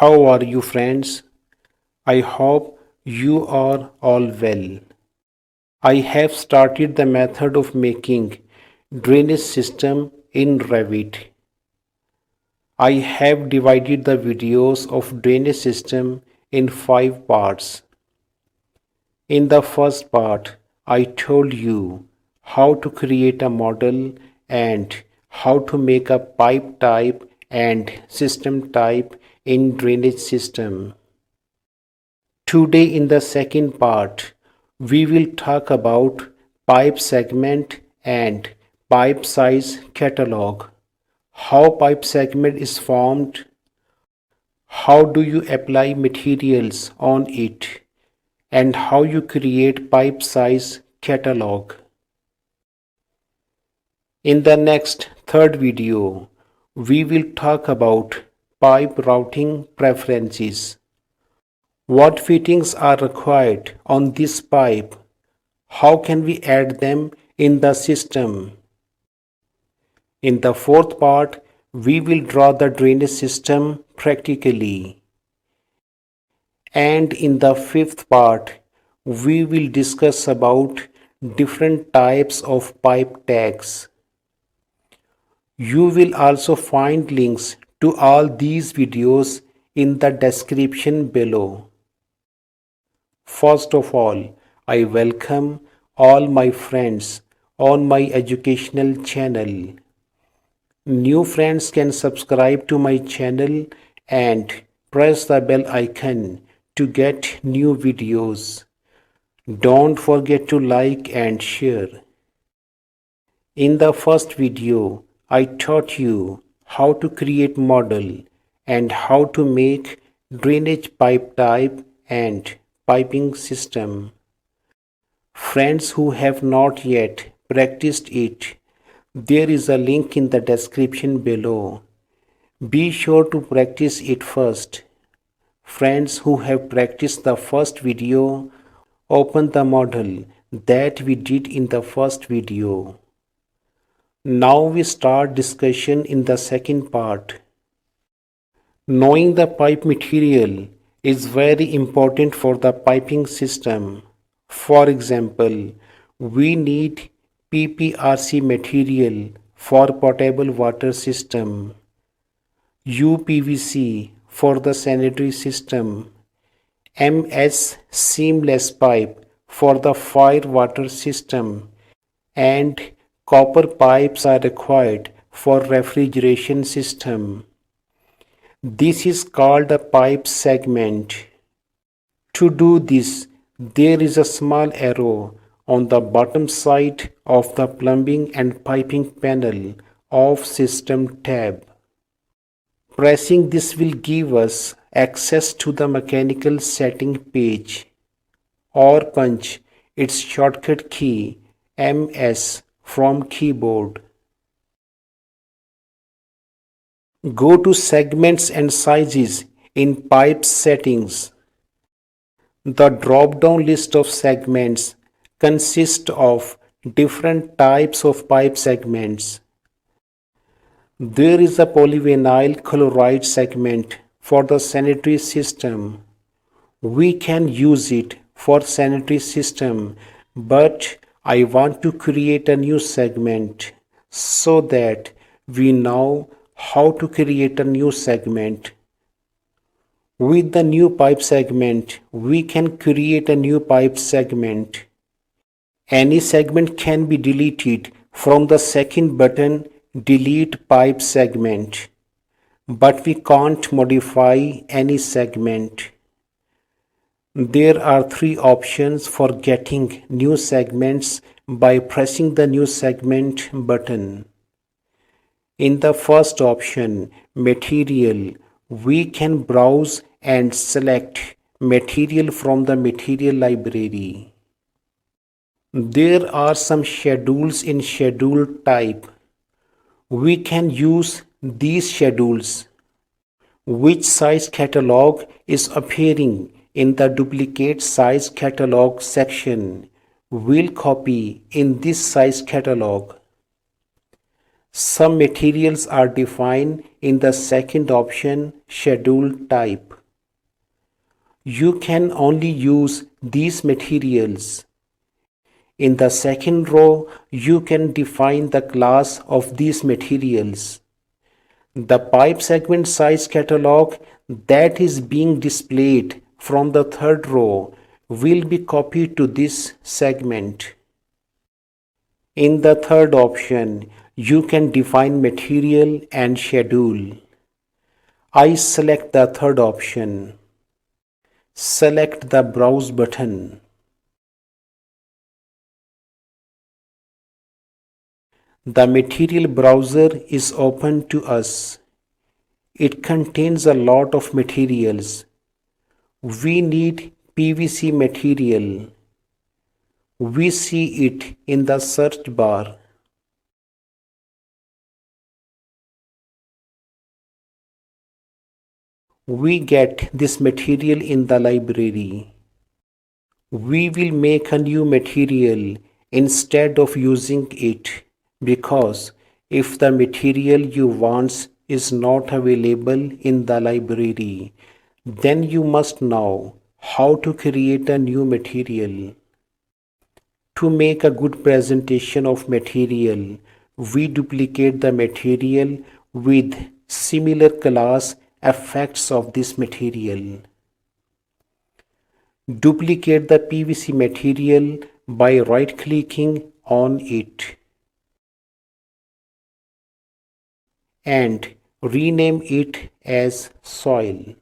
How are you, friends? I hope you are all well. I have started the method of making drainage system in Revit. I have divided the videos of drainage system in 5 parts. In the first part, I told you how to create a model and how to make a pipe type and system type in drainage system. Today in the second part, we will talk about pipe segment and pipe size catalog. How pipe segment is formed, how do you apply materials on it, and how you create pipe size catalog. In the next third video, we will talk about pipe routing preferences. What fittings are required on this pipe? How can we add them in the system? In the fourth part, we will draw the drainage system practically. And in the fifth part, we will discuss about different types of pipe tags. You will also find links to all these videos in the description below. First of all, I welcome all my friends on my educational channel. New friends can subscribe to my channel and press the bell icon to get new videos. Don't forget to like and share. In the first video, I taught you how to create model and how to make drainage pipe type and piping system. Friends who have not yet practiced it, there is a link in the description below. Be sure to practice it first. Friends who have practiced the first video, open the model that we did in the first video. Now we start discussion in the second part. Knowing the pipe material is very important for the piping system. For example, we need PPRC material for potable water system, UPVC for the sanitary system, MS seamless pipe for the fire water system, and copper pipes are required for refrigeration system. This is called a pipe segment. To do this, there is a small arrow on the bottom side of the plumbing and piping panel of System tab. Pressing this will give us access to the mechanical setting page, or punch its shortcut key MS from keyboard. Go to Segments and Sizes in Pipe Settings. The drop-down list of segments consists of different types of pipe segments. There is a polyvinyl chloride segment for the sanitary system. We can use it for sanitary system, but I want to create a new segment so that we know how to create a new segment. With the new pipe segment, we can create a new pipe segment. Any segment can be deleted from the second button, Delete Pipe Segment, but we can't modify any segment. There are 3 options for getting new segments by pressing the New Segment button. In the first option, Material, we can browse and select material from the material library. There are some schedules in schedule type. We can use these schedules. Which size catalog is appearing in the duplicate size catalog section? We'll copy in this size catalog. Some materials are defined in the second option, schedule type. You can only use these materials. In the second row, you can define the class of these materials. The pipe segment size catalog that is being displayed from the third row will be copied to this segment. In the third option, you can define material and schedule. I select the third option. Select the Browse button. The material browser is open to us. It contains a lot of materials. We need PVC material. We see it in the search bar. We get this material in the library. We will make a new material instead of using it because if the material you want is not available in the library, then you must know how to create a new material. To make a good presentation of material, we duplicate the material with similar class effects of this material. Duplicate the PVC material by right-clicking on it and rename it as soil.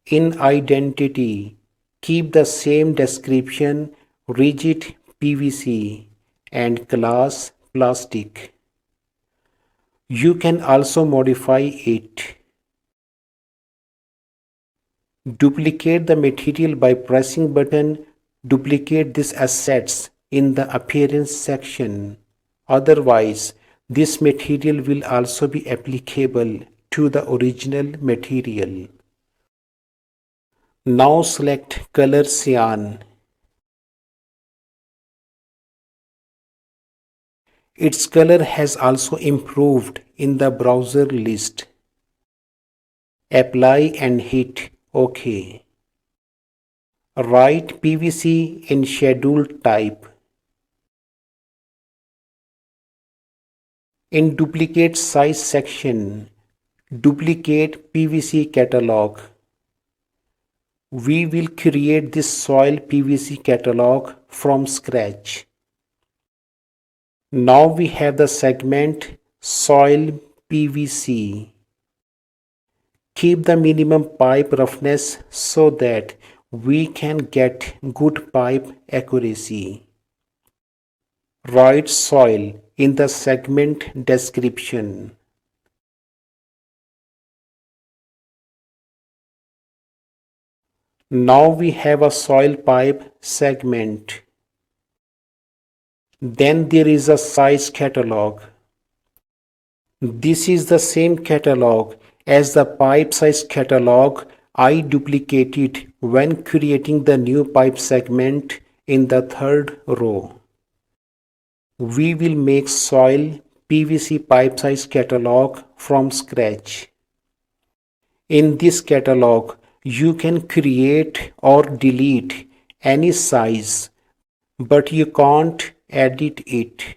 In identity, keep the same description rigid PVC and class plastic. You can also modify it. Duplicate the material by pressing button Duplicate these assets in the Appearance section. Otherwise, this material will also be applicable to the original material. Now select color cyan. Its color has also improved in the browser list. Apply and hit OK. Write PVC in schedule type. In duplicate size section, duplicate PVC catalog. We will create this soil PVC catalog from scratch. Now we have the segment soil PVC. Keep the minimum pipe roughness so that we can get good pipe accuracy. Write soil in the segment description. Now we have a soil pipe segment. Then there is a size catalog. This is the same catalog as the pipe size catalog I duplicated when creating the new pipe segment in the third row. We will make soil PVC pipe size catalog from scratch. In this catalog, you can create or delete any size, but you can't edit it.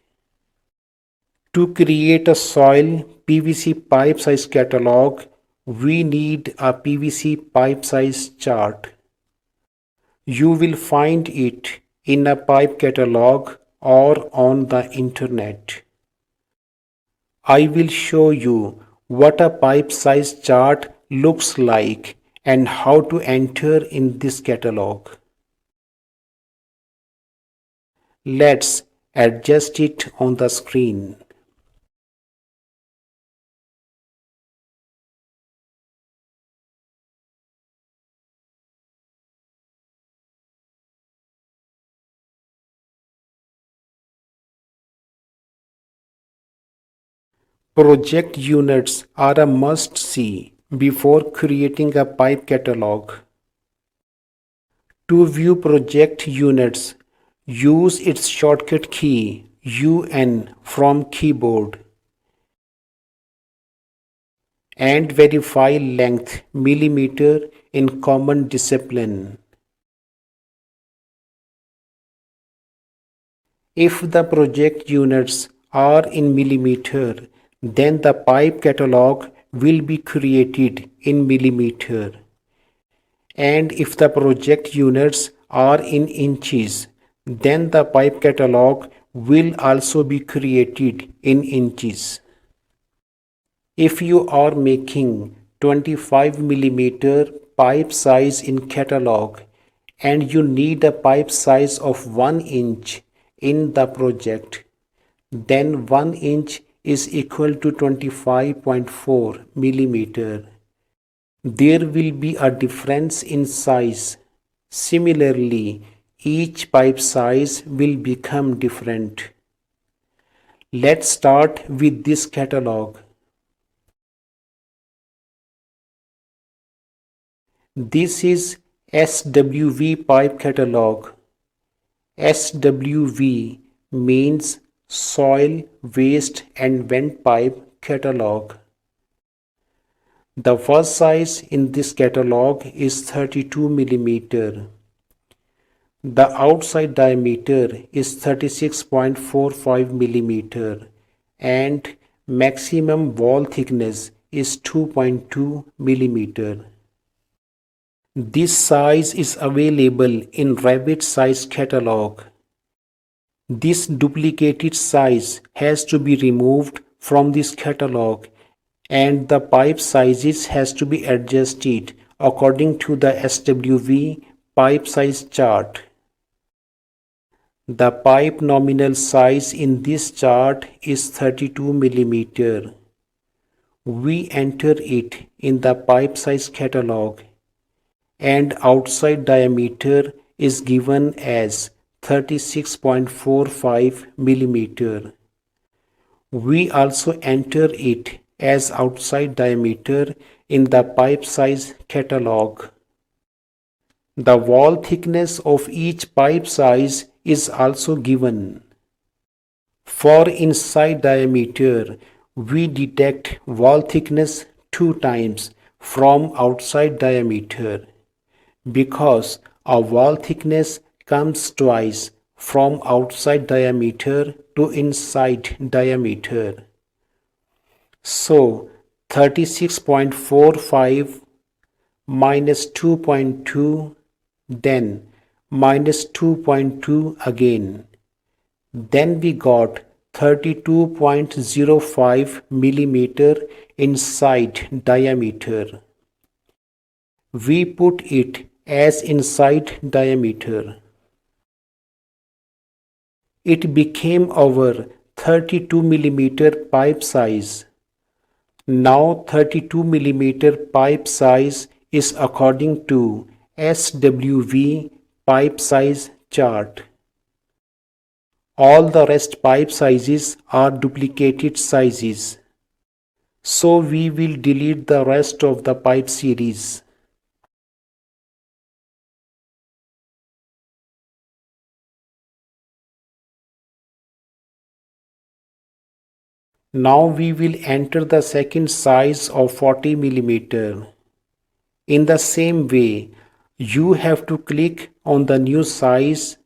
To create a soil PVC pipe size catalog, we need a PVC pipe size chart. You will find it in a pipe catalog or on the internet. I will show you what a pipe size chart looks like and how to enter in this catalog. Let's adjust it on the screen. Project units are a must-see before creating a pipe catalog. To view project units, Use its shortcut key UN from keyboard and verify length millimeter in common discipline. If the project units are in millimeter, then the pipe catalog will be created in millimeter. And if the project units are in inches, then the pipe catalog will also be created in inches. If you are making 25 millimeter pipe size in catalog and you need a pipe size of 1 inch in the project, then 1 inch is equal to 25.4 millimeter. There will be a difference in size. Similarly, each pipe size will become different. Let's start with this catalog. This is SWV pipe catalog. SWV means soil, waste and vent pipe catalog. The first size in this catalog is 32 millimeter. The outside diameter is 36.45 millimeter and maximum wall thickness is 2.2 millimeter. This size is available in Revit size catalog. This duplicated size has to be removed from this catalog and the pipe sizes has to be adjusted according to the SWV pipe size chart. The pipe nominal size in this chart is 32 millimeter. We enter it in the pipe size catalog and outside diameter is given as 36.45 millimeter. We also enter it as outside diameter in the pipe size catalog. The wall thickness of each pipe size is also given. For inside diameter, we detect wall thickness 2 times from outside diameter because a wall thickness comes twice from outside diameter to inside diameter. So 36.45 minus 2.2, then minus 2.2 again. Then we got 32.05 millimeter inside diameter. We put it as inside diameter. It became our 32 millimeter pipe size. Now 32 millimeter pipe size is according to SWV pipe size chart. All the rest pipe sizes are duplicated sizes. So we will delete the rest of the pipe series. Now we will enter the second size of 40 millimeter. In the same way, you have to click on the new size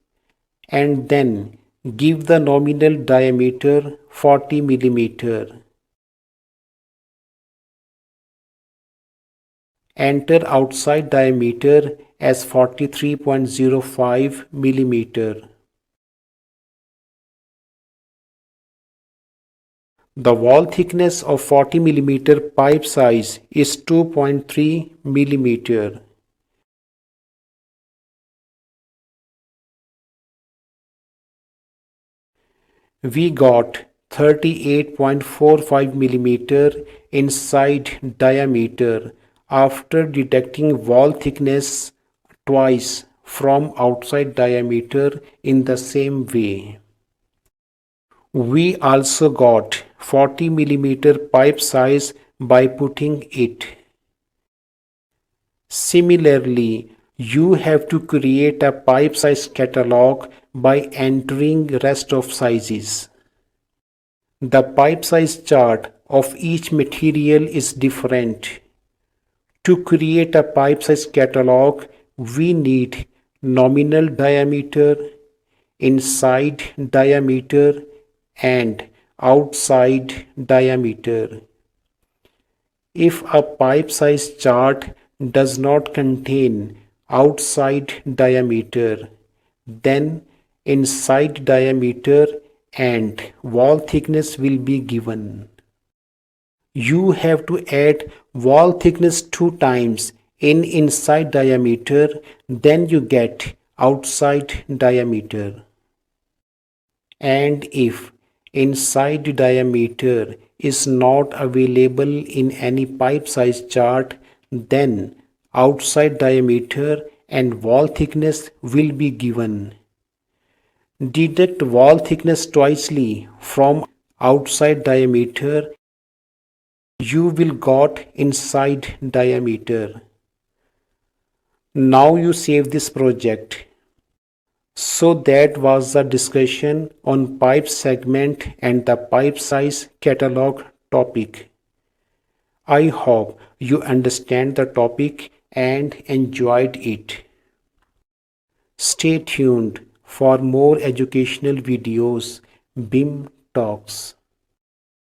and then give the nominal diameter 40 millimeter. Enter outside diameter as 43.05 millimeter. The wall thickness of 40 millimeter pipe size is 2.3 millimeter. We got 38.45 millimeter inside diameter after detecting wall thickness twice from outside diameter in the same way. We also got 40 millimeter pipe size by putting it. Similarly, You have to create a pipe size catalog by entering rest of sizes. The pipe size chart of each material is different. To create a pipe size catalog, we need nominal diameter, inside diameter, and outside diameter. If a pipe size chart does not contain outside diameter, then inside diameter and wall thickness will be given. You have to add wall thickness 2 times in inside diameter, then you get outside diameter. And if inside diameter is not available in any pipe size chart, then outside diameter and wall thickness will be given. Deduct wall thickness twicely from outside diameter, you will got inside diameter. Now you save this project. So that was the discussion on pipe segment and the pipe size catalog topic. I hope you understand the topic and enjoyed it. Stay tuned for more educational videos. BIM Talks.